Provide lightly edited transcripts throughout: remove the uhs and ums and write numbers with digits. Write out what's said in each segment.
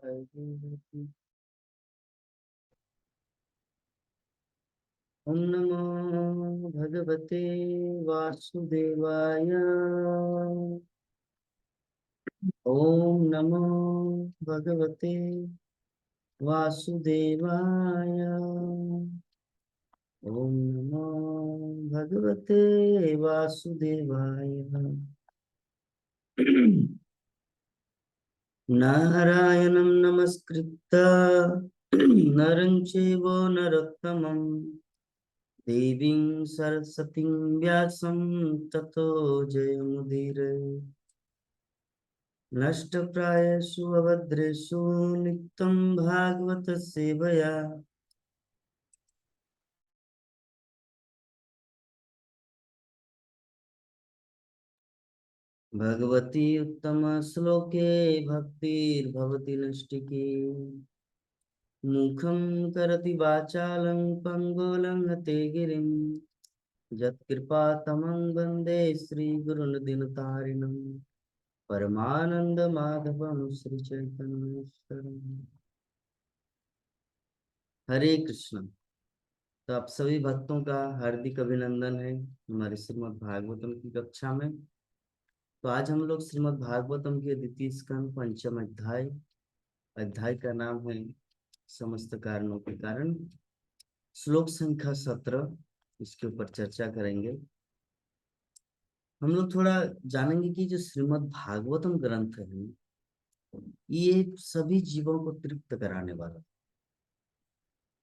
ओम नमो भगवते वासुदेवाय। ओम नमो भगवते वासुदेवाय। ओम नमो भगवते वासुदेवाय। नारायणं नमस्कृत्य नरं चैव नरोत्तमं देवीं सरस्वतीं व्यासं ततो जयमुदीरये। नष्टप्रायेषु अभद्रेषु नित्यं भागवत सेवया भगवती उत्तम श्लोके भक्तिर्भवति नष्टिकी। मुखं करति वाचालं पङ्गुलङ्घते गिरिं यत्कृपातमं वन्दे श्रीगुरुन् दिनतारिणं परमानन्दमाधवं श्रीचैतन्येश्वरम्। हरे कृष्ण। तो आप सभी भक्तों का हार्दिक अभिनंदन है हमारे श्रीमद् भागवतम की कक्षा में। तो आज हम लोग श्रीमद् भागवतम के द्वितीय स्कंद पंचम अध्याय, अध्याय का नाम है समस्त कारणों के कारण, श्लोक संख्या 17, इसके ऊपर चर्चा करेंगे। हम लोग थोड़ा जानेंगे कि जो श्रीमद् भागवतम ग्रंथ है ये सभी जीवों को तृप्त कराने वाला।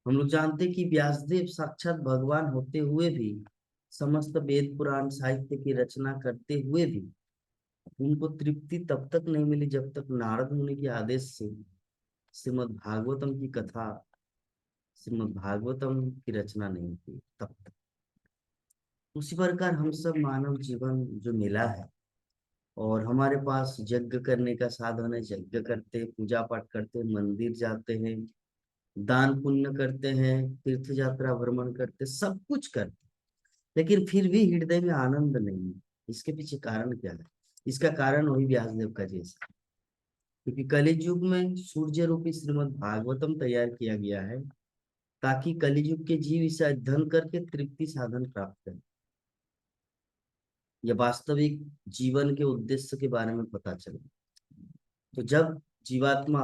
हम लोग जानते हैं कि व्यासदेव साक्षात भगवान होते हुए भी, समस्त वेद पुराण साहित्य की रचना करते हुए भी उनको तृप्ति तब तक नहीं मिली जब तक नारद मुनि के आदेश से श्रीमद् भागवतम की कथा, श्रीमद् भागवतम की रचना नहीं की तब तक। उसी प्रकार हम सब मानव जीवन जो मिला है और हमारे पास यज्ञ करने का साधन है, यज्ञ करते, पूजा पाठ करते, मंदिर जाते हैं, दान पुण्य करते हैं, तीर्थ यात्रा भ्रमण करते, सब कुछ करते, लेकिन फिर भी हृदय में आनंद नहीं है। इसके पीछे कारण क्या है? इसका कारण वही व्यासदेव का जैसा, क्योंकि कलियुग में सूर्य रूपी श्रीमद् भागवतम तैयार किया गया है ताकि कलियुग के जीव इसे अध्ययन करके तृप्ति साधन प्राप्त करें या वास्तविक जीवन के उद्देश्य के बारे में पता चले। तो जब जीवात्मा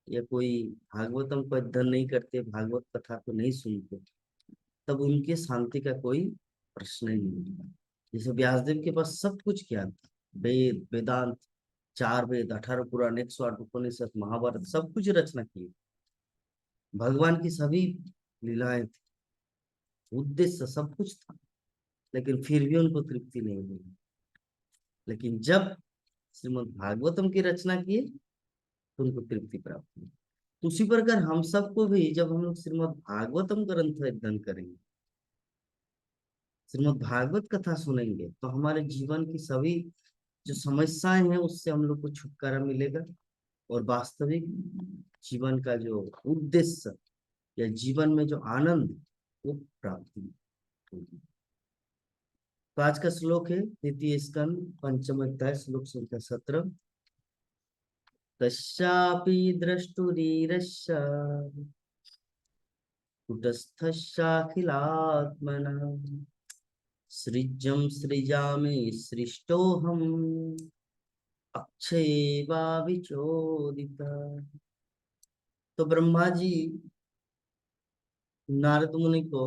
या कोई भागवतम को अध्ययन नहीं करते, भागवत कथा को नहीं सुनते, तब उनके शांति का कोई प्रश्न ही नहीं होता। जैसे व्यासदेव के पास सब कुछ ज्ञान था, वेद वेदांत, 4 वेद, 18 पुराण, 108 उपनिषद, महाभारत, सब कुछ रचना की, भगवान की सभी लीलाएं थी, उद्देश्य सब कुछ था, लेकिन फिर भी उनको तृप्ति नहीं मिली। लेकिन जब श्रीमद् भागवतम की रचना किए तो उनको तृप्ति प्राप्त हुई। तो उसी प्रकार हम सबको भी जब हम लोग श्रीमद् भागवतम ग्रंथ अध्ययन करेंगे, श्रीमद् भागवत कथा सुनेंगे, तो हमारे जीवन की सभी जो समस्याएं हैं उससे हम लोग को छुटकारा मिलेगा और वास्तविक जीवन का जो उद्देश्य या जीवन में जो आनंद वो प्राप्ति होगी। तो आज का श्लोक है द्वितीय स्कंद पंचम अध्याय, श्लोक संख्या 17। तस्यापि द्रष्टुरीरस्य कुटस्थस्याखिलात्मना सृजं सृजामि सृष्टोऽहम् अक्षयेवाविचोदिता। तो ब्रह्मा जी नारद मुनि को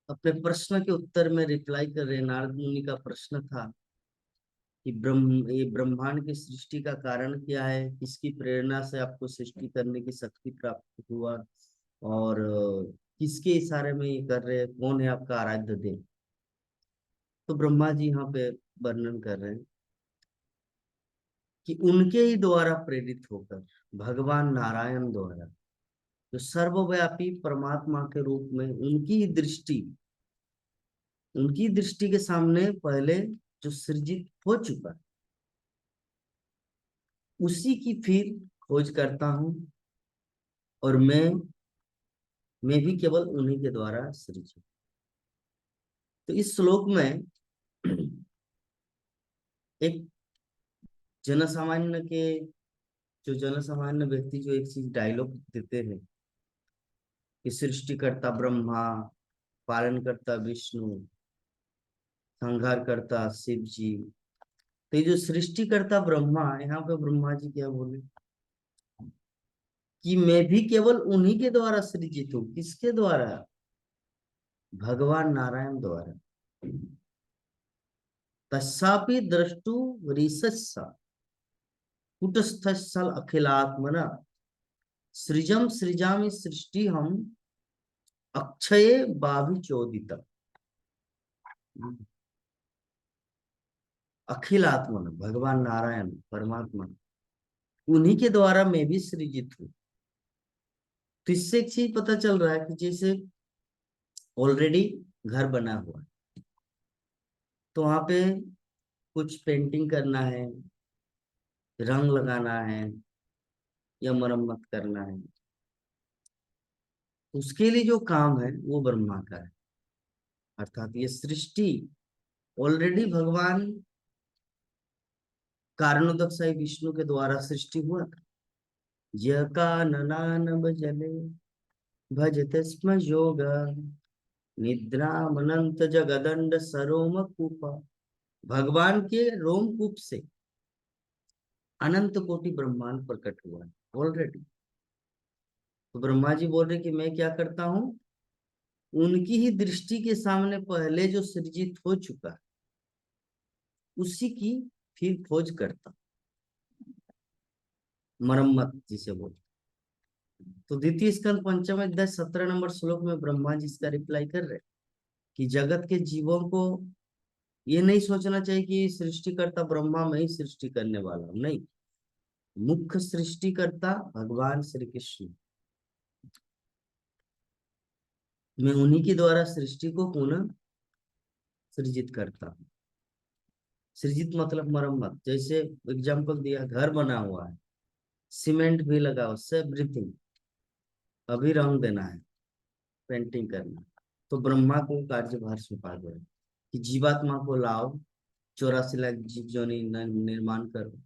अपने प्रश्न के उत्तर में रिप्लाई कर रहे हैं। नारद मुनि का प्रश्न था कि ये ब्रह्मांड की सृष्टि का कारण क्या है, किसकी प्रेरणा से आपको सृष्टि करने की शक्ति प्राप्त हुआ और किसके इशारे में ये कर रहे हैं, कौन है आपका आराध्य देव। तो ब्रह्मा जी यहाँ पे वर्णन कर रहे हैं कि उनके ही द्वारा प्रेरित होकर भगवान नारायण द्वारा, जो सर्वव्यापी परमात्मा के रूप में उनकी दृष्टि के सामने पहले जो सृजित हो चुका है उसी की फिर खोज करता हूं और मैं भी केवल उन्हीं के द्वारा सृजित। तो इस श्लोक में एक जन सामान्य के जो जनसामान्य व्यक्ति जो एक चीज डायलॉग देते हैं कि सृष्टिकर्ता ब्रह्मा, पालन करता विष्णु, संहार करता शिव जी। तो ये जो सृष्टिकर्ता ब्रह्मा, यहाँ पे ब्रह्मा जी क्या बोले कि मैं भी केवल उन्हीं के द्वारा सृजित हूँ। किसके द्वारा? भगवान नारायण द्वारा। तस्सापि द्रष्टु रीसस्सा कुटस्थल अखिलात्मना सृजम सृजामि सृष्टि हम अक्षये बाभि चोदित। अखिल आत्मन भगवान नारायण परमात्मा, उन्हीं के द्वारा मैं भी सृजित हूँ। तो इससे एक चीज पता चल रहा है कि जैसे ऑलरेडी घर बना हुआ है, तो वहां पे कुछ पेंटिंग करना है, रंग लगाना है या मरम्मत करना है, उसके लिए जो काम है वो ब्रह्मा का है। अर्थात ये सृष्टि ऑलरेडी भगवान कारणोदक विष्णु के द्वारा सृष्टि हुआ था। यह काननान भजले भजते स्म योग निद्रामनंत जगदंड सरोम कूप। भगवान के रोमकूप से अनंत कोटि ब्रह्मांड प्रकट हुआ है ऑलरेडी। तो ब्रह्मा जी बोल रहे कि मैं क्या करता हूं, उनकी ही दृष्टि के सामने पहले जो सृजित हो चुका है उसी की फिर खोज करता, मरम्मत जिसे बोलते। तो द्वितीय स्कंद पंचम अध्याय 17 नंबर श्लोक में ब्रह्मा जी इसका रिप्लाई कर रहे कि जगत के जीवों को ये नहीं सोचना चाहिए कि सृष्टिकर्ता ब्रह्मा, मैं ही सृष्टि करने वाला हूं। नहीं, मुख्य सृष्टिकर्ता भगवान श्री कृष्ण, मैं उन्हीं के द्वारा सृष्टि को पुनः सृजित करता हूँ। सृजित मतलब मरम्मत। जैसे एग्जाम्पल दिया, घर बना हुआ है, सीमेंट भी लगा हुआ, सब एवरीथिंग, अभी रंग देना है, पेंटिंग करना, तो ब्रह्मा को कार्यभार सौंपा गया कि जीवात्मा को लाओ, 84 लाख जीव जोनि निर्माण करो,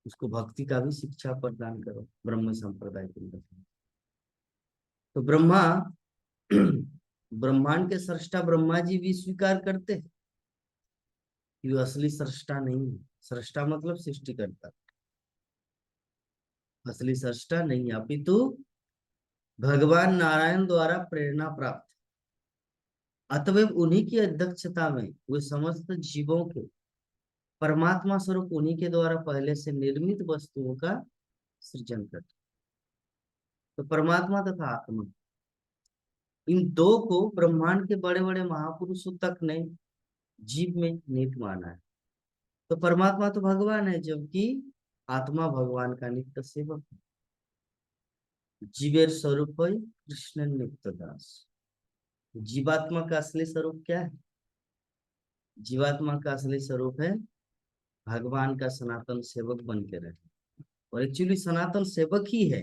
उसको भक्ति का भी शिक्षा प्रदान करो ब्रह्म संप्रदाय के अंदर। तो ब्रह्मा ब्रह्मांड के सृष्टा ब्रह्मा जी भी स्वीकार करते हैं कि वो असली सृष्टा नहीं है। सृष्टा मतलब सृष्टिकर्ता, असली सृष्टा नहीं, अपितु भगवान नारायण द्वारा प्रेरणा प्राप्त। अतएव उन्हीं की अध्यक्षता में वे समस्त जीवों के परमात्मा स्वरूप उन्हीं के द्वारा पहले से निर्मित वस्तुओं का सृजन करते। तो परमात्मा तथा आत्मा, इन दो को ब्रह्मांड के बड़े बड़े महापुरुषों तक ने जीव में निहित माना है। तो परमात्मा तो भगवान है, जबकि आत्मा भगवान का नित्य सेवक है। जीवेर स्वरूप है कृष्ण नित्य दास। जीवात्मा का असली स्वरूप क्या है? जीवात्मा का असली स्वरूप है भगवान का सनातन सेवक बन के रहे। और एक्चुअली सनातन सेवक ही है,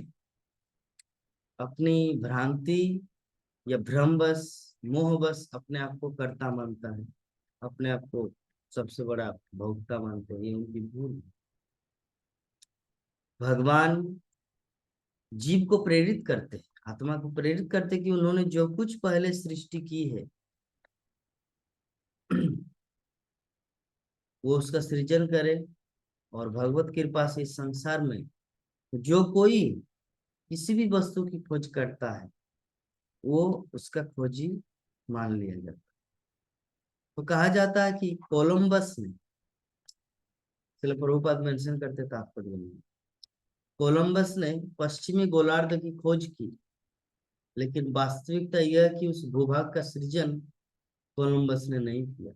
अपनी भ्रांति या भ्रम बस, मोह बस अपने आप को कर्ता मानता है, अपने आप को सबसे बड़ा भोक्ता मानते हैं। ये उनकी भूल है। भगवान जीव को प्रेरित करते, आत्मा को प्रेरित करते कि उन्होंने जो कुछ पहले सृष्टि की है वो उसका सृजन करे। और भगवत कृपा से इस संसार में जो कोई किसी भी वस्तु की खोज करता है वो उसका खोजी मान लिया जाता है। तो कहा जाता है कि कोलंबस ने, चलो प्रभुपाद मेंशन करते तात्पर्य में, कोलंबस ने पश्चिमी गोलार्ध की खोज की, लेकिन वास्तविकता यह है कि उस भूभाग का सृजन कोलंबस ने नहीं किया।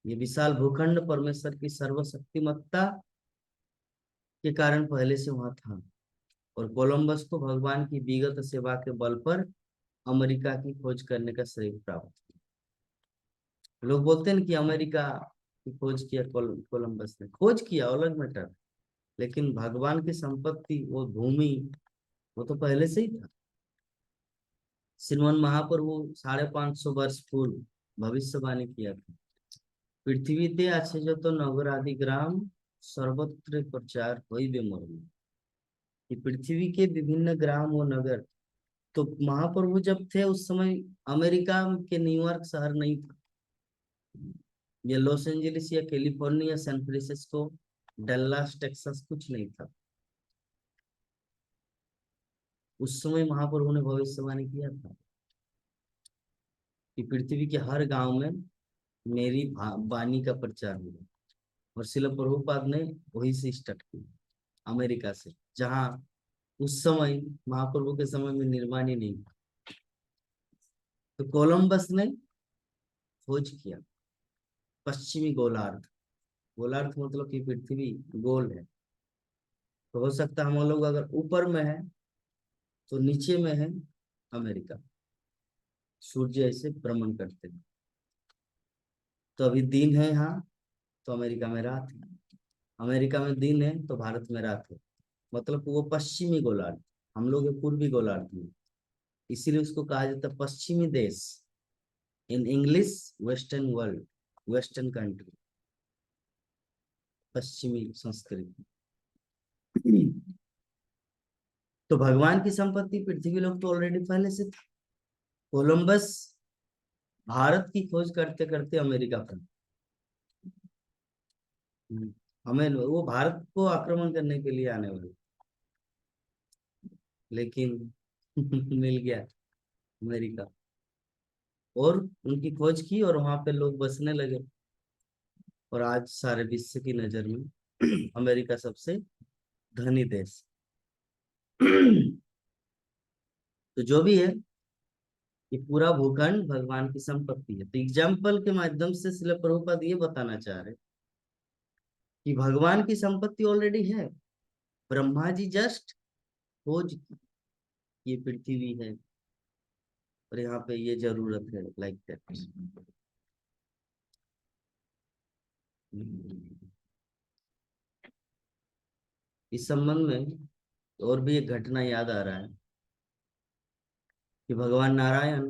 ये विशाल भूखंड परमेश्वर की सर्वशक्तिमत्ता के कारण पहले से वहां था, और कोलंबस को भगवान की विगत सेवा के बल पर अमेरिका की खोज करने का श्रेय प्राप्त हुआ। लोग बोलते हैं कि अमेरिका की खोज किया, कोलंबस ने खोज किया अलग मैटर, लेकिन भगवान की संपत्ति, वो भूमि, वो तो पहले से ही था। श्रीमन महाप्रभु 550 वर्ष पूर्व भविष्यवाणी किया था, पृथ्वी ते अच्छे जो तो नगर आदि ग्राम सर्वत्र प्रचार होई बे मर्म, कि पृथ्वी के विभिन्न ग्राम व नगर। तो महाप्रभु जब थे उस समय अमेरिका के न्यूयॉर्क शहर नहीं था, या लॉस एंजलिस या California San Francisco Dallas Texas कुछ नहीं था। उस समय महाप्रभु ने भविष्यवाणी किया था कि पृथ्वी के हर गांव में मेरी वाणी का प्रचार होगा। और शिल प्रभुपाद ने वही से स्टार्ट किया, अमेरिका से, जहां उस समय महाप्रभु के समय में निर्माण ही नहीं था। तो कोलंबस ने खोज किया पश्चिमी गोलार्ध। गोलार्ध मतलब कि पृथ्वी गोल है, तो हो सकता है हम लोग अगर ऊपर में है तो नीचे में है अमेरिका। सूर्य ऐसे भ्रमण करते हैं, तो अभी दिन है यहाँ तो अमेरिका में रात है, अमेरिका में दिन है तो भारत में रात है। मतलब वो पश्चिमी गोलार्ध, हम लोग है पूर्वी गोलार्ध में, इसीलिए उसको कहा जाता है पश्चिमी देश। In English western world, western country, पश्चिमी संस्कृति। तो भगवान की संपत्ति पृथ्वी लोग तो ऑलरेडी पहले से था। कोलंबस भारत की खोज करते करते अमेरिका पर, हमें वो भारत को आक्रमण करने के लिए आने वाले, लेकिन मिल गया अमेरिका, और उनकी खोज की और वहां पे लोग बसने लगे। और आज सारे विश्व की नजर में अमेरिका सबसे धनी देश। तो जो भी है, ये पूरा भूखंड भगवान की संपत्ति है। तो एग्जाम्पल के माध्यम से श्रील प्रभुपाद ये बताना चाह रहे कि भगवान की संपत्ति ऑलरेडी है, ब्रह्मा जी जस्ट खोज की, ये पृथ्वी है और यहाँ पे ये जरूरत है, लाइक दैट। इस संबंध में और भी एक घटना याद आ रहा है कि भगवान नारायण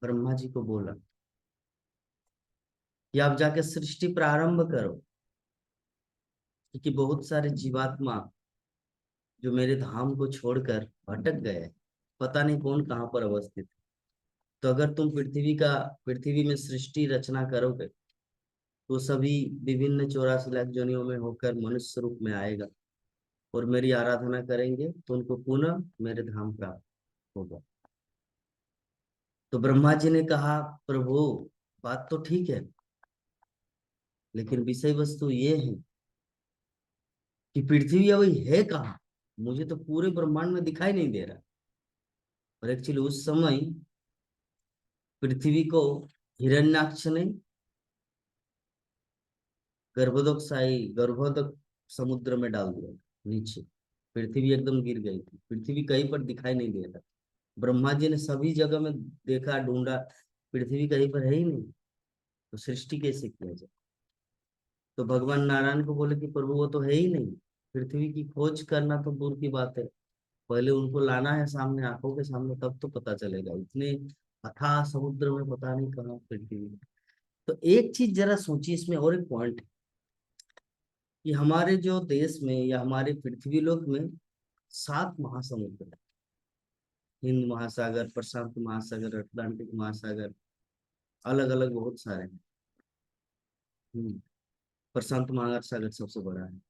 ब्रह्मा जी को बोला कि आप जाके सृष्टि प्रारंभ करो, क्योंकि बहुत सारे जीवात्मा जो मेरे धाम को छोड़कर भटक गए, पता नहीं कौन कहाँ पर अवस्थित। तो अगर तुम पृथ्वी में सृष्टि रचना करोगे तो सभी विभिन्न 84 लाख योनियों में होकर मनुष्य रूप में आएगा और मेरी आराधना करेंगे तो उनको पुनः मेरे धाम प्राप्त होगा। तो ब्रह्मा जी ने कहा, प्रभु बात तो ठीक है, लेकिन विषय वस्तु ये है कि पृथ्वी अभी है कहाँ, मुझे तो पूरे ब्रह्मांड में दिखाई नहीं दे रहा। और एक्चुअली उस समय पृथ्वी को हिरण्याक्ष ने गर्भोदक समुद्र में डाल दिया नीचे। पृथ्वी एकदम गिर गई थी, पृथ्वी कहीं पर दिखाई नहीं दे रहा। ब्रह्मा जी ने सभी जगह में देखा, ढूंढा, पृथ्वी कहीं पर है ही नहीं, तो सृष्टि कैसे किया जाए। तो भगवान नारायण को बोले कि प्रभु वो तो है ही नहीं, पृथ्वी की खोज करना तो दूर की बात है, पहले उनको लाना है सामने, आंखों के सामने, तब तो पता चलेगा। इतने अथाह समुद्र में पता नहीं कहाँ पृथ्वी है। तो एक चीज जरा सोचिए इसमें, और एक पॉइंट कि हमारे जो देश में या हमारे पृथ्वी लोक में 7 महासमुद्र है। हिंद महासागर, प्रशांत महासागर, अटलांटिक महासागर, अलग अलग बहुत सारे हैं। प्रशांत महासागर सबसे बड़ा है।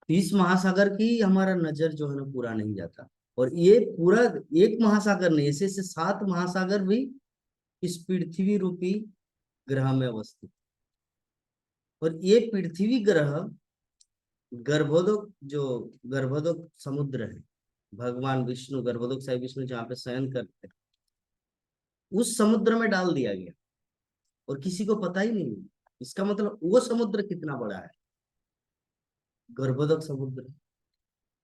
30 महासागर की हमारा नजर जो है ना पूरा नहीं जाता। और ये पूरा एक महासागर नहीं, ऐसे ऐसे 7 महासागर भी इस पृथ्वी रूपी ग्रह में अवस्थित। और ये पृथ्वी ग्रह गर्भोदक समुद्र है, भगवान विष्णु गर्भोदक साई विष्णु जहाँ पे शयन करते हैं, उस समुद्र में डाल दिया गया और किसी को पता ही नहीं। इसका मतलब वो समुद्र कितना बड़ा है, गर्भोदक समुद्र।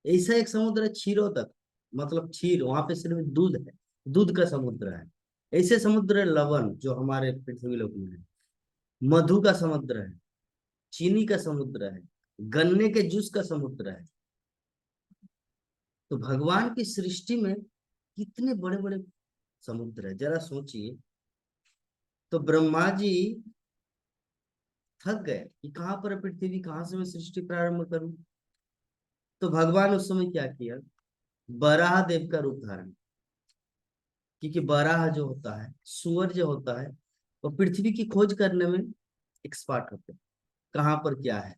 ऐसा एक समुद्र है क्षीरोदक, मतलब क्षीर, वहां पे सिर्फ दूध है, दूध का समुद्र है। ऐसे समुद्र है लवण जो हमारे पृथ्वी लोक में है, मधु का समुद्र है, चीनी का समुद्र है, गन्ने के जूस का समुद्र है। तो भगवान की सृष्टि में कितने बड़े बड़े समुद्र है, जरा सोचिए। तो ब्रह्मा जी थक गए कि कहाँ पर है पृथ्वी, कहाँ से मैं सृष्टि प्रारंभ करूं। तो भगवान उस समय क्या किया, बराह देव का रूप धारण, क्योंकि बराह जो होता है, सुअर जो होता है, वो पृथ्वी की खोज करने में एक्सपर्ट होते हैं, कहाँ पर क्या है,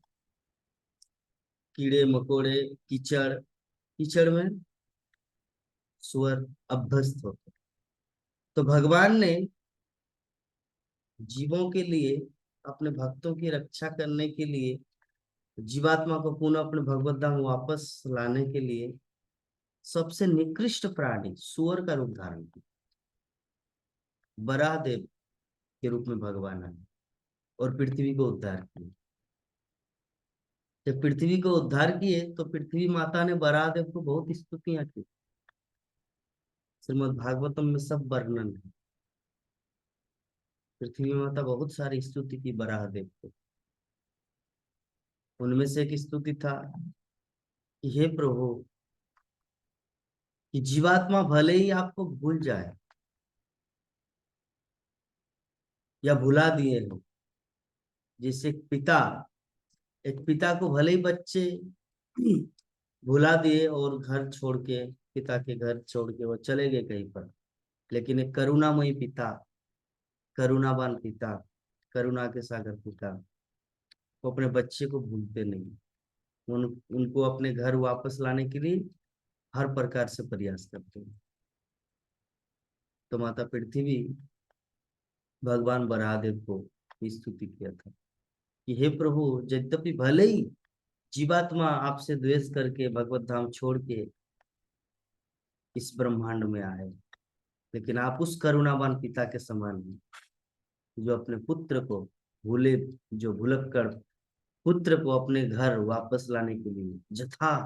कीड़े मकोड़े, कीचड़, कीचड़ में सुअर अभ्यस्त होते हैं। तो भगवान ने जीवों के लिए, अपने भक्तों की रक्षा करने के लिए, जीवात्मा को पुनः अपने भगवत धाम वापस लाने के लिए सबसे निकृष्ट प्राणी सुअर का रूप धारण किया, बराह देव के रूप में भगवान आए और पृथ्वी को उद्धार किया। जब पृथ्वी को उद्धार किए तो पृथ्वी माता ने बराह देव को बहुत स्तुतियां की। श्रीमद् भागवतम में सब वर्णन है। पृथ्वी माता बहुत सारी स्तुति की बराह देव को। उनमें से एक स्तुति था कि हे प्रभु, कि जीवात्मा भले ही आपको भूल जाए या भुला दिए हो, जैसे एक पिता को भले ही बच्चे भुला दिए और घर छोड़ के, पिता के घर छोड़ के वो चले गए कहीं पर, लेकिन एक करुणामयी पिता, करुणावान पिता, करुणा के सागर पिता, वो अपने बच्चे को भूलते नहीं। उनको अपने घर वापस लाने के लिए हर प्रकार से प्रयास करते हैं। तो माता पृथ्वी भगवान बराहदेव को स्तुति किया था कि हे प्रभु, यद्यपि भले ही जीवात्मा आपसे द्वेष करके भगवत धाम छोड़ के इस ब्रह्मांड में आए, लेकिन आप उस करुणावान पिता के समान हैं, जो अपने पुत्र को भूले, जो भुलक कर पुत्र को अपने घर वापस लाने के लिए जथा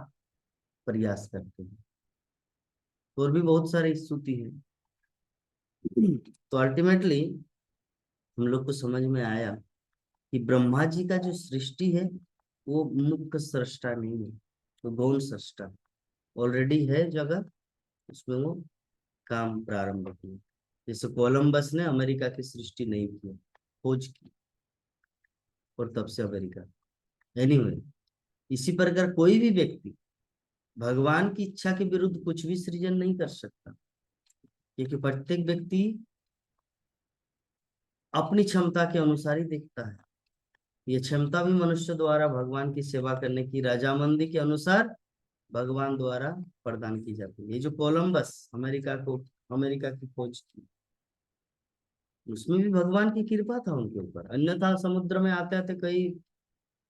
प्रयास करते हैं। तो और भी बहुत सारी स्तुति है। तो अल्टीमेटली हम लोग को समझ में आया कि ब्रह्मा जी का जो सृष्टि है वो मुख्य सृष्टा नहीं है, वो गौण सृष्टा ऑलरेडी है जगह, उसमें वो काम प्रारंभ किया। जैसे कोलंबस ने अमेरिका की सृष्टि नहीं की, खोज की, और तब से अमेरिका। एनीवे, इसी प्रकार कोई भी व्यक्ति भगवान की इच्छा के विरुद्ध कुछ भी सृजन नहीं कर सकता, क्योंकि प्रत्येक व्यक्ति अपनी क्षमता के अनुसार ही देखता है। ये क्षमता भी मनुष्य द्वारा भगवान की सेवा करने की रजामंदी के अनुसार भगवान द्वारा प्रदान की जाती है। ये जो कोलंबस अमेरिका की खोज की, उसमें भी भगवान की कृपा था उनके ऊपर, अन्यथा समुद्र में आते आते कई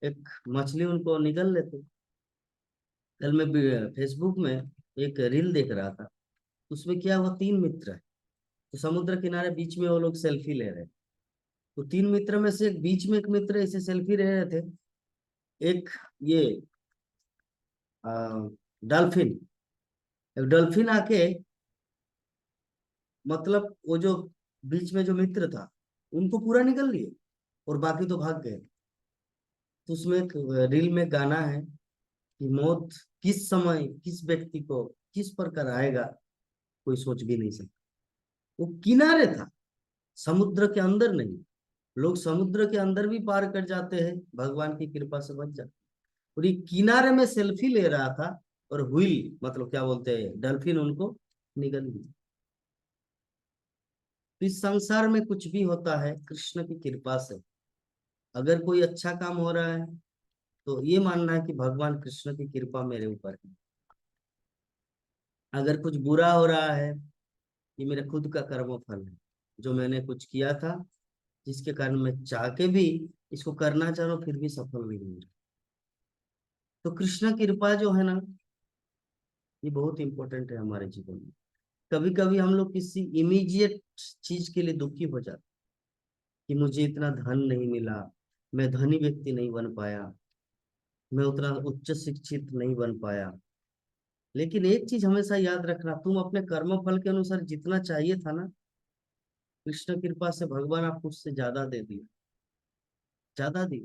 एक मछली उनको निगल लेते। कल मैं फेसबुक में एक रील देख रहा था, उसमें क्या हुआ, तीन मित्र है, तो समुद्र किनारे बीच में वो लोग सेल्फी ले रहे, तो तीन मित्र में से एक बीच में एक मित्र ऐसे सेल्फी ले रहे थे। एक ये डॉल्फिन, एक डॉल्फिन आके, मतलब वो जो बीच में जो मित्र था उनको पूरा निगल लिए और बाकी तो भाग गए। तो उसमें एक रील में गाना है कि मौत किस समय किस व्यक्ति को किस प्रकार आएगा, कोई सोच भी नहीं सकता। वो किनारे था, समुद्र के अंदर नहीं। लोग समुद्र के अंदर भी पार कर जाते हैं, भगवान की कृपा से बच जाते, और ये किनारे में सेल्फी ले रहा था और हुई, मतलब क्या बोलते हैं, डल्फिन उनको निगल गई। तो इस संसार में कुछ भी होता है कृष्ण की कृपा से। अगर कोई अच्छा काम हो रहा है तो ये मानना है कि भगवान कृष्ण की कृपा मेरे ऊपर है। अगर कुछ बुरा हो रहा है, ये मेरे खुद का कर्म फल है, जो मैंने कुछ किया था, जिसके कारण मैं चाह के भी इसको करना चाह रहा हूँ फिर भी सफल नहीं हो रहा। तो कृष्ण की कृपा जो है ना, ये बहुत इंपॉर्टेंट है हमारे जीवन में। कभी कभी हम लोग किसी इमीडिएट चीज के लिए दुखी हो जाते, कि मुझे इतना धन नहीं मिला, मैं धनी व्यक्ति नहीं बन पाया, मैं उतना उच्च शिक्षित नहीं बन पाया। लेकिन एक चीज हमेशा याद रखना, तुम अपने कर्म फल के अनुसार जितना चाहिए था ना, कृष्ण कृपा से भगवान आपको उससे ज्यादा दे दिया, ज्यादा दी।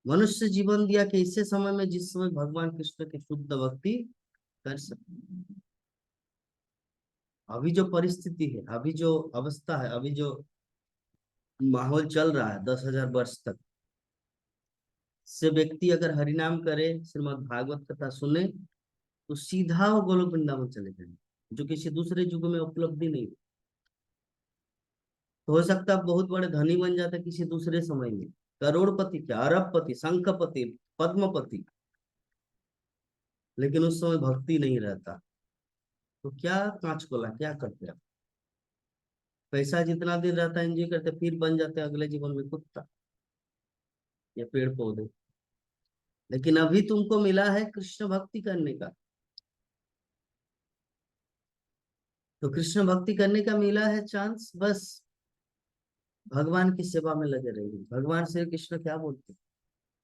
मनुष्य जीवन दिया कि ऐसे समय में जिस समय भगवान कृष्ण की शुद्ध भक्ति कर सकते। अभी जो परिस्थिति है, अभी जो अवस्था है, अभी जो माहौल चल रहा है 10,000 वर्ष तक, से व्यक्ति अगर हरिनाम करे, श्रीमद् भागवत कथा सुने, तो सीधा वो गोलोक वृंदावन चले जाएंगे, जो किसी दूसरे युग में उपलब्धि नहीं। तो हो सकता है बहुत बड़े धनी बन जाते किसी दूसरे समय में, करोड़पति क्या, अरबपति, शंखपति, पद्मपति, लेकिन उस समय भक्ति नहीं रहता। तो क्या कांच कोला क्या करते आप? पैसा जितना दिन रहता है एंजॉय करते, फिर बन जाते हैं अगले जीवन में कुत्ता या पेड़ पौधे। लेकिन अभी तुमको मिला है कृष्ण भक्ति करने का, तो कृष्ण भक्ति करने का मिला है चांस, बस भगवान की सेवा में लगे रहिए। भगवान श्री कृष्ण क्या बोलते हैं?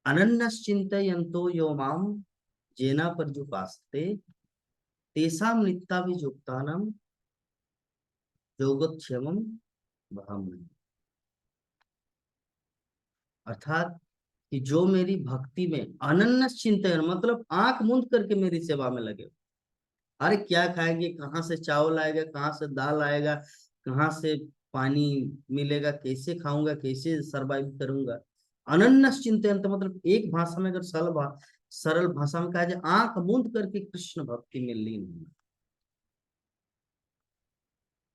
अनन्यश्चिन्तयन्तो यो माम जेना पर्युपासते तेषां नित्याभियुक्तानां योगक्षेमं वहाम्यहम्। अर्थात कि जो मेरी भक्ति में अनन्य चिंतन, मतलब आंख मूंद करके मेरी सेवा में लगे। अरे क्या खाएंगे, कहाँ से चावल आएगा, कहाँ से दाल आएगा, कहाँ से पानी मिलेगा, कैसे खाऊंगा, कैसे सरवाइव करूंगा। अनन्य चिंतन तो मतलब एक भाषा में, अगर सरल भाषा में कहा जाए, आंख मूंद करके कृष्ण भक्ति में लीन होना।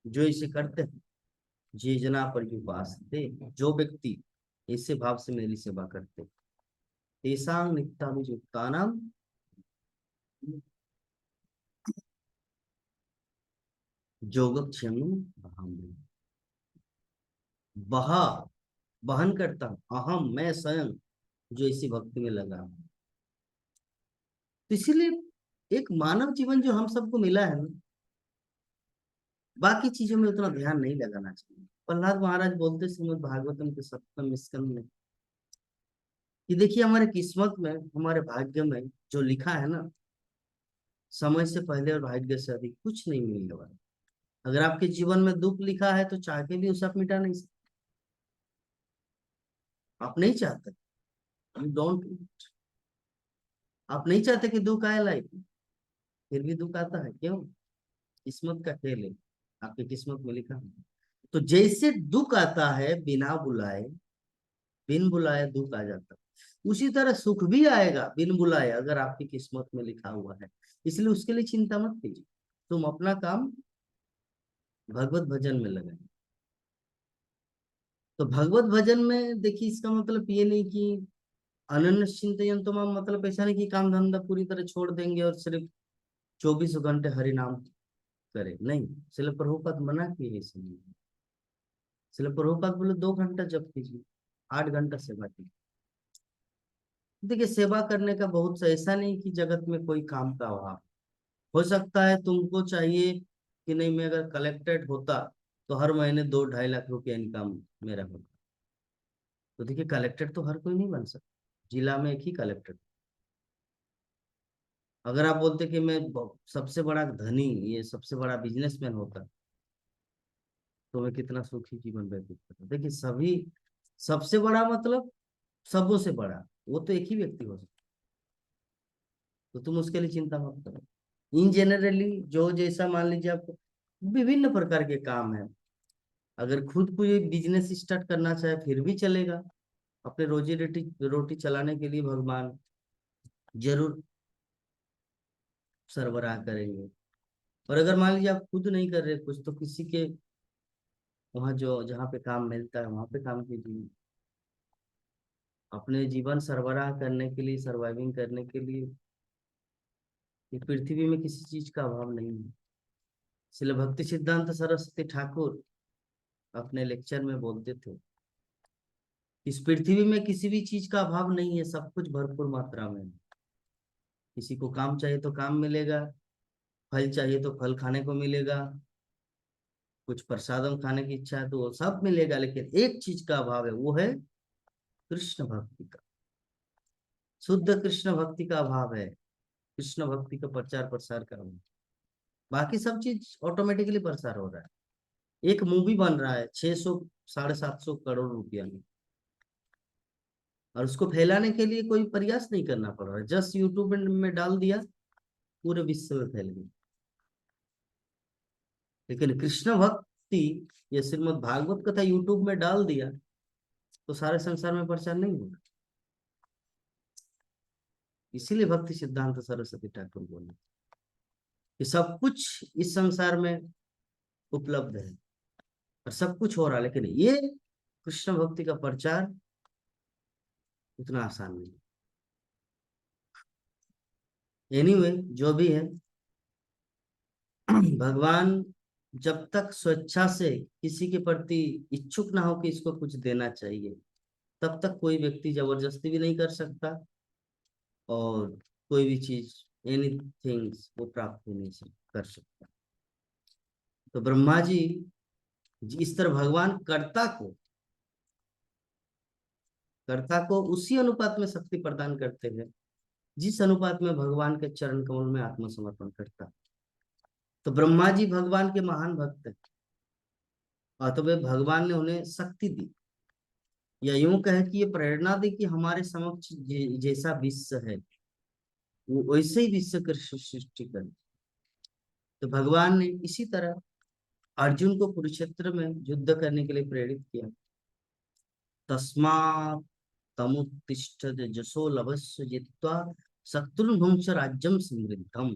जो इसे करते हैं, जे जना पर उपासते, जो व्यक्ति ऐसे भाव से मेरी सेवा करते, तेषां नित्याभियुक्तानां योगक्षेमं वहाम्यहम्। बहा, वहन करता हूं, अहम मैं स्वयं, जो इसी भक्ति में लगा हूं। तो इसीलिए एक मानव जीवन जो हम सबको मिला है ना, बाकी चीजों में उतना ध्यान नहीं लगाना चाहिए। प्रहलाद महाराज बोलते श्रीमद् भागवतम के 7वें स्कंद में कि देखिए, हमारे किस्मत में, हमारे भाग्य में जो लिखा है ना, समय से पहले और भाग्य से अधिक कुछ नहीं मिलने वाला। अगर आपके जीवन में दुख लिखा है, तो चाह के भी उसे आप मिटा नहीं सकते। आप नहीं चाहते, यू डोंट, आप नहीं चाहते कि दुख आए लाइफ में, फिर भी दुख आता है। क्यों? किस्मत का खेल है, आपकी किस्मत में लिखा है। तो जैसे दुख आता है बिना बुलाए, बिन बुलाए दुख आ जाता है, उसी तरह सुख भी आएगा बिन बुलाए, अगर आपकी किस्मत में लिखा हुआ है। इसलिए उसके लिए चिंता मत कीजिए, तुम अपना काम भगवत भजन में लगाए। तो भगवत भजन में देखिए, इसका मतलब ये नहीं कि अनन्य चिंतन, तो मतलब ऐसा नहीं कि काम धंधा पूरी तरह छोड़ देंगे और सिर्फ 24 घंटे हरि नाम करे, नहीं। शिल प्रभुपाद मना किए है इसलिए। शिल प्रभुपाद बोले 2 घंटा जप कीजिए, 8 घंटा सेवा कीजिए। देखिए, सेवा करने का बहुत सा, ऐसा नहीं कि जगत में कोई काम का अभाव। हो सकता है तुमको चाहिए कि नहीं, मैं अगर कलेक्टेड होता तो हर महीने 2-2.5 लाख रुपया इनकम मेरा होता। तो देखिए, कलेक्टेड तो हर कोई नहीं बन सकता, जिला में एक ही कलेक्टेड। अगर आप बोलते कि मैं सबसे बड़ा धनी, ये सबसे बड़ा बिजनेसमैन होता, तो मैं कितना सुखी जीवन व्यतीत करता। देखिए, सभी, सबसे बड़ा मतलब सबों से बड़ा, वो तो एक ही व्यक्ति हो सकता। तो तुम उसके लिए चिंता मत करो। इन जनरली जो जैसा, मान लीजिए आपको विभिन्न प्रकार के काम है, अगर खुद कोई बिजनेस स्टार्ट करना चाहे फिर भी चलेगा। अपने रोजी रोटी रोटी चलाने के लिए भगवान जरूर सरबराह करेंगे। और अगर मान लीजिए आप खुद नहीं कर रहे कुछ, तो किसी के वहाँ जो जहाँ पे काम मिलता है वहां पे काम कीजिए। अपने जीवन सरबराह करने के लिए, सर्वाइविंग करने के लिए, ये पृथ्वी में किसी चीज का अभाव नहीं है। इसलिए भक्ति सिद्धांत सरस्वती ठाकुर अपने लेक्चर में बोलते थे, इस पृथ्वी में किसी भी चीज का अभाव नहीं है, सब कुछ भरपूर मात्रा में है। किसी को काम चाहिए तो काम मिलेगा, फल चाहिए तो फल खाने को मिलेगा, कुछ प्रसादम खाने की इच्छा है तो वो सब मिलेगा। लेकिन एक चीज का अभाव है, वो है कृष्ण भक्ति का। शुद्ध कृष्ण भक्ति का अभाव है, कृष्ण भक्ति का प्रचार प्रसार करना। बाकी सब चीज ऑटोमेटिकली प्रसार हो रहा है। एक मूवी बन रहा है 600 750 करोड़ रुपया में, और उसको फैलाने के लिए कोई प्रयास नहीं करना पड़ रहा है, जस्ट यूट्यूब में डाल दिया, पूरे विश्व में फैल गई। लेकिन कृष्ण भक्ति, ये श्रीमद् भागवत कथा यूट्यूब में डाल दिया, तो सारे संसार में प्रचार नहीं होगा। इसीलिए भक्ति सिद्धांत सरस्वती ठाकुर बोले कि सब कुछ इस संसार में उपलब्ध है और सब कुछ हो रहा है, लेकिन ये कृष्ण भक्ति का प्रचार उतना आसान नहीं। एनीवे, जो भी है, भगवान जब तक स्वेच्छा से किसी के प्रति इच्छुक ना हो कि इसको कुछ देना चाहिए, तब तक कोई व्यक्ति जबरदस्ती भी नहीं कर सकता और कोई भी चीज, एनीथिंग, वो प्राप्त नहीं कर सकता। तो ब्रह्मा जी इस तरह भगवान कर्ता को उसी अनुपात में शक्ति प्रदान करते हैं जिस अनुपात में भगवान के चरण कमल में आत्मसमर्पण करता। तो ब्रह्मा जी भगवान के महान भक्त हैं, अतः भगवान ने उन्हें शक्ति दी, या यूं कहे कि ये प्रेरणा दी कि हमारे समक्ष जैसा विश्व है वो वैसे ही विश्व की सृष्टि कर। तो भगवान ने इसी तरह अर्जुन को कुरुक्षेत्र में युद्ध करने के लिए प्रेरित किया। तस्मात् तमुत्तिष्ठत जसो लभस्व जित्वा शत्रुर्भुंक्ष राज्यं समृद्धम्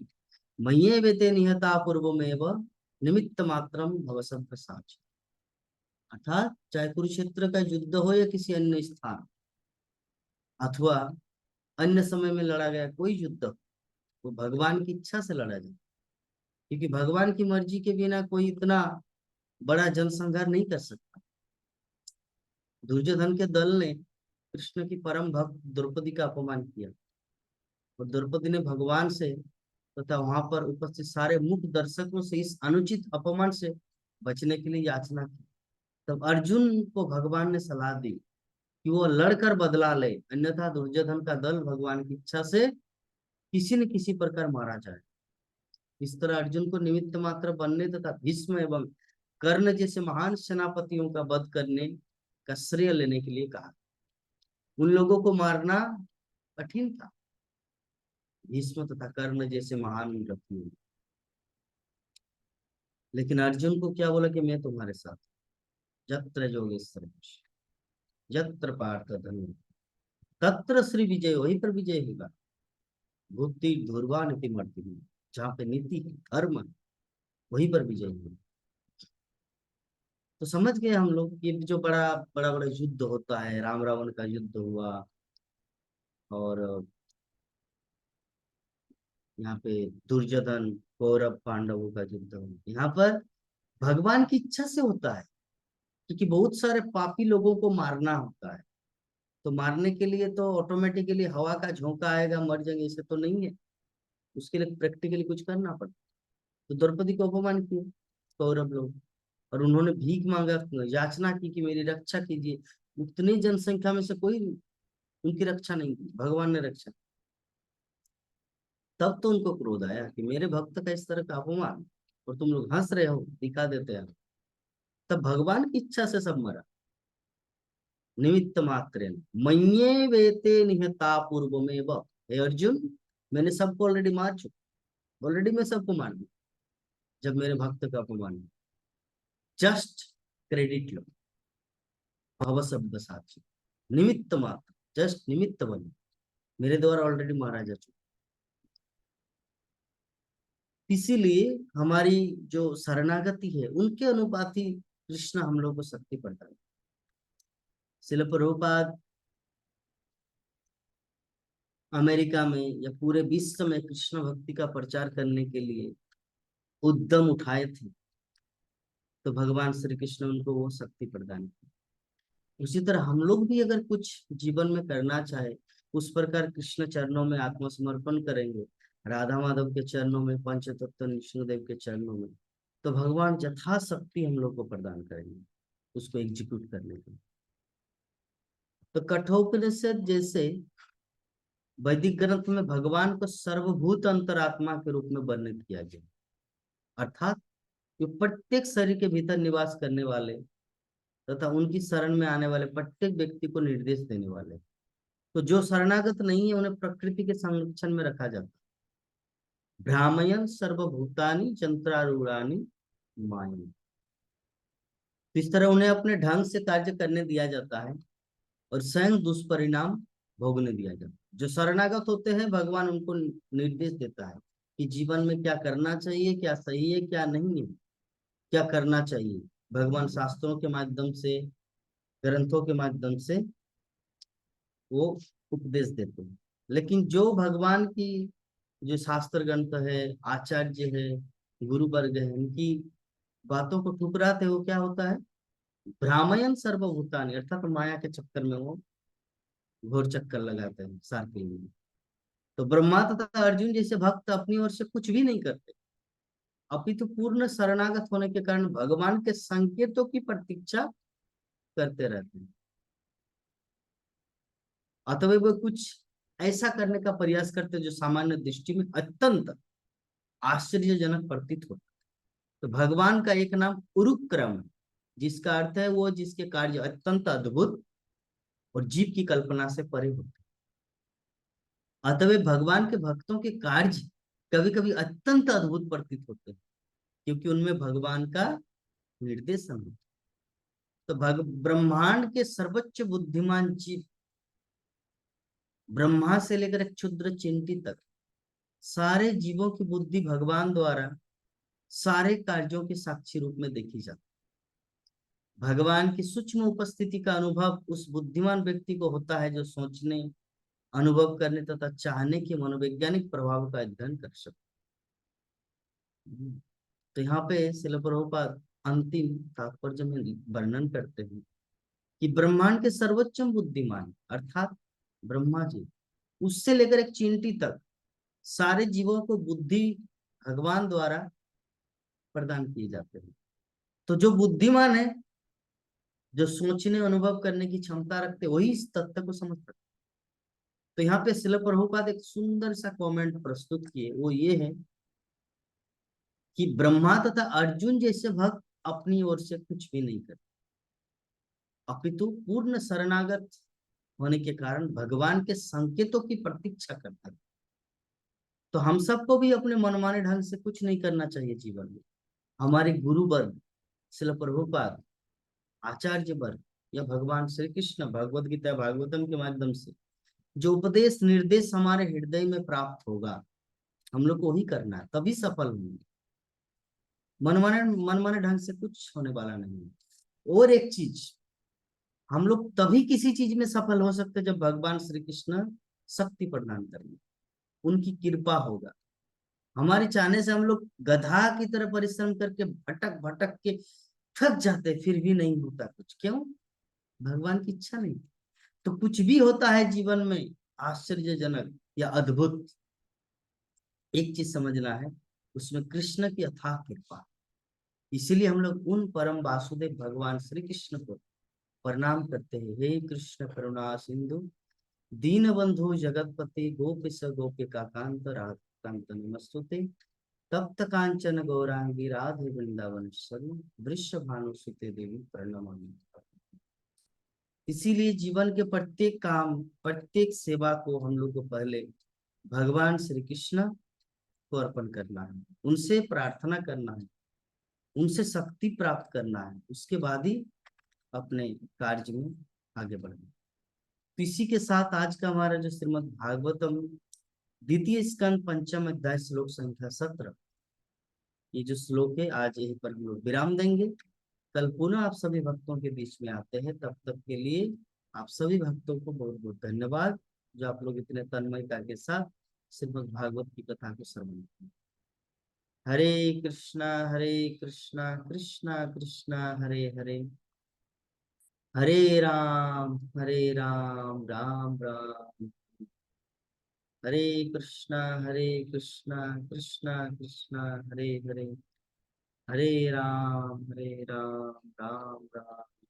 मय्येवेते निहता पूर्वमेव निमित्त मात्रम भवसव्य साच। अर्थात चाहे कुरुक्षेत्र का युद्ध हो या किसी अन्य स्थान अथवा अन्य समय में लड़ा गया कोई युद्ध, वो भगवान की इच्छा से लड़ा जाए, क्योंकि भगवान की मर्जी के बिना कोई इतना बड़ा जनसंहार नहीं कर सकता। दुर्योधन के दल ने कृष्ण की परम भक्त द्रौपदी का अपमान किया और द्रौपदी ने भगवान से तथा वहां पर उपस्थित सारे मुख्य दर्शकों से इस अनुचित अपमान से बचने के लिए याचना की। तब अर्जुन को भगवान ने सलाह दी कि वो लड़कर बदला ले, अन्यथा दुर्योधन का दल भगवान की इच्छा से किसी न किसी प्रकार मारा जाए। इस तरह अर्जुन को निमित्त मात्र बनने तथा भीष्म एवं कर्ण जैसे महान सेनापतियों का वध करने का श्रेय लेने के लिए कहा। उन लोगों को मारना कठिन था, भीष्म तथा कर्ण जैसे महान व्यक्तियों, लेकिन अर्जुन को क्या बोला कि मैं तुम्हारे साथ, जत्र योगेश्वर यत्र पार्थ धनुः तत्र श्री विजय, वहीं पर विजय होगा। बुद्धि धुर्वा नीति मर्ति, जहाँ पे नीति धर्म वहीं पर विजय होगा। तो समझ गए हम लोग, ये जो बड़ा बड़ा बड़ा युद्ध होता है, राम रावण का युद्ध हुआ और यहाँ पे दुर्योधन कौरव पांडवों का युद्ध हुआ, यहाँ पर भगवान की इच्छा से होता है, क्योंकि बहुत सारे पापी लोगों को मारना होता है। तो मारने के लिए तो ऑटोमेटिकली हवा का झोंका आएगा, मर जाएंगे, ऐसे तो नहीं है, उसके लिए प्रैक्टिकली कुछ करना पड़ता। तो द्रौपदी को अपमान किया कौरव लोग, और उन्होंने भीख मांगा, याचना की कि मेरी रक्षा कीजिए। उतनी जनसंख्या में से कोई उनकी रक्षा नहीं की, भगवान ने रक्षा। तब तो उनको क्रोध आया कि मेरे भक्त का इस तरह का अपमान, और तुम लोग हंस रहे हो, दिखा देते हैं। तब भगवान की इच्छा से सब मरा, निमित्त मात्र मय्ये वेते निहता पूर्व में। हे अर्जुन, मैंने सबको ऑलरेडी मार चुका, ऑलरेडी मैं सबको मार दूं जब मेरे भक्त का अपमान। जस्ट क्रेडिट लो, भव शब्द साक्षी, निमित्त मात्र, जस्ट निमित्त बनो, मेरे द्वारा ऑलरेडी मारा जा चुका। इसीलिए हमारी जो शरणागति है उनके अनुपात ही कृष्ण हम लोग को शक्ति प्रदान। शिल प्रभुपाद अमेरिका में या पूरे विश्व में कृष्ण भक्ति का प्रचार करने के लिए उद्यम उठाए थे, तो भगवान श्री कृष्ण उनको वो शक्ति प्रदान की। उसी तरह हम लोग भी अगर कुछ जीवन में करना चाहे, उस प्रकार कृष्ण चरणों में आत्मसमर्पण करेंगे, राधा माधव के चरणों में, पंचतत्व विष्णुदेव के चरणों में, तो भगवान यथाशक्ति हम लोग को प्रदान करेंगे उसको एग्जीक्यूट करने के। तो कठोपनिषद जैसे वैदिक ग्रंथ में भगवान को सर्वभूत अंतरात्मा के रूप में वर्णित किया गया, अर्थात कि प्रत्येक शरीर के भीतर निवास करने वाले तथा उनकी शरण में आने वाले प्रत्येक व्यक्ति को निर्देश देने वाले। तो जो शरणागत नहीं है उन्हें प्रकृति के संरक्षण में रखा जाता है। भ्रामयन सर्वभूतानि यंत्रारूढ़ानि माया, इस तरह उन्हें अपने ढंग से कार्य करने दिया जाता है और स्वयं दुष्परिणाम भोगने दिया जाता। जो शरणागत होते हैं भगवान उनको निर्देश देता है कि जीवन में क्या करना चाहिए, क्या सही है क्या नहीं है, क्या करना चाहिए। भगवान शास्त्रों के माध्यम से, ग्रंथों के माध्यम से वो उपदेश देते हैं। लेकिन जो भगवान की जो शास्त्र ग्रंथ है, आचार्य है, गुरु वर्ग है, उनकी बातों को ठुकराते वो क्या होता है, भ्रामयन सर्वभूतानि, अर्थात माया के चक्कर में वो घोर चक्कर लगाते हैं सार के लिए। तो ब्रह्मा तथा अर्जुन जैसे भक्त अपनी ओर से कुछ भी नहीं करते, अपितु पूर्ण शरणागत होने के कारण भगवान के संकेतों की प्रतीक्षा करते रहते हैं। अथवा वे कुछ ऐसा करने का प्रयास करते हैं जो सामान्य दृष्टि में अत्यंत आश्चर्यजनक प्रतीत होता है। तो भगवान का एक नाम उरुक्रम है, जिसका अर्थ है वो जिसके कार्य अत्यंत अद्भुत और जीव की कल्पना से परे होते हैं। अतः भगवान के भक्तों के कार्य कभी कभी अत्यंत अद्भुत प्रतीत होते हैं, क्योंकि उनमें भगवान का निर्देशन होता है। तो ब्रह्मांड के सर्वोच्च बुद्धिमान जीव, ब्रह्मा से लेकर क्षुद्र चिंटी तक, सारे जीवों की बुद्धि भगवान द्वारा सारे कार्यों के साक्षी रूप में देखी जाती। भगवान की सूक्ष्म उपस्थिति का अनुभव उस बुद्धिमान व्यक्ति को होता है जो सोचने, अनुभव करने तथा चाहने के मनोवैज्ञानिक प्रभाव का अध्ययन कर सकते। तो यहाँ पे श्रील प्रभुपाद अंतिम तात्पर्य में वर्णन करते हैं कि ब्रह्मांड के सर्वोच्चम बुद्धिमान अर्थात ब्रह्मा जी, उससे लेकर एक चींटी तक सारे जीवों को बुद्धि भगवान द्वारा प्रदान किए जाते हैं। तो जो बुद्धिमान है, जो सोचने अनुभव करने की क्षमता रखते, वही इस तथ्य को समझ सकते। तो यहाँ पे श्रील प्रभुपाद एक सुंदर सा कमेंट प्रस्तुत किए, वो ये है कि ब्रह्मा तथा अर्जुन जैसे भक्त अपनी ओर से कुछ भी नहीं करते, अपितु पूर्ण शरणागत होने के कारण भगवान के संकेतों की प्रतीक्षा करते हैं। तो हम सबको भी अपने मनमाने ढंग से कुछ नहीं करना चाहिए जीवन में। हमारे गुरु वर्ग, श्रील प्रभुपाद, आचार्य वर्ग या भगवान श्री कृष्ण भगवद गीता भागवतम के माध्यम से जो उपदेश निर्देश हमारे हृदय में प्राप्त होगा, हम लोग को वही करना है, तभी सफल होंगे। मनमाने मनमाने ढंग से कुछ होने वाला नहीं है। और एक चीज, हम लोग तभी किसी चीज में सफल हो सकते जब भगवान श्री कृष्ण शक्ति प्रदान करेंगे, उनकी कृपा होगा। हमारे चाहने से हम लोग गधा की तरह परिश्रम करके भटक भटक के थक जाते, फिर भी नहीं होता कुछ। क्यों? भगवान की इच्छा नहीं। तो कुछ भी होता है जीवन में आश्चर्यजनक या अद्भुत, एक चीज समझना है, उसमें कृष्ण की अथाह कृपा। इसीलिए हम लोग उन परम वासुदेव भगवान श्री कृष्ण को प्रणाम करते हैं। हे कृष्ण करुणा सिंधु दीन बंधु जगतपति गोपिस गोपिका कांत राधाकांत नमस्तुते तप्त कांचन गौरांगी राधे वृंदावनेश्वरी वृषभानुसुते देवी प्रणमामि। इसीलिए जीवन के प्रत्येक काम, प्रत्येक सेवा को हम लोग को पहले भगवान श्री कृष्ण को अर्पण करना है, उनसे प्रार्थना करना है, उनसे शक्ति प्राप्त करना है, उसके बाद ही अपने कार्य में आगे बढ़ना। तो इसी के साथ आज का हमारा जो श्रीमद् भागवतम द्वितीय स्कंद पंचम अध्याय श्लोक संख्या 17, ये जो श्लोक है आज यहीं पर हम लोग विराम देंगे। कल पुनः आप सभी भक्तों के बीच में आते हैं। तब तक के लिए आप सभी भक्तों को बहुत बहुत धन्यवाद, जो आप लोग इतने तन्मयता के साथ श्रीमद् भागवत की कथा को श्रवण किए। हरे कृष्णा कृष्णा कृष्णा हरे हरे, हरे राम राम राम, हरे कृष्णा कृष्णा कृष्णा हरे हरे, हरे राम राम राम।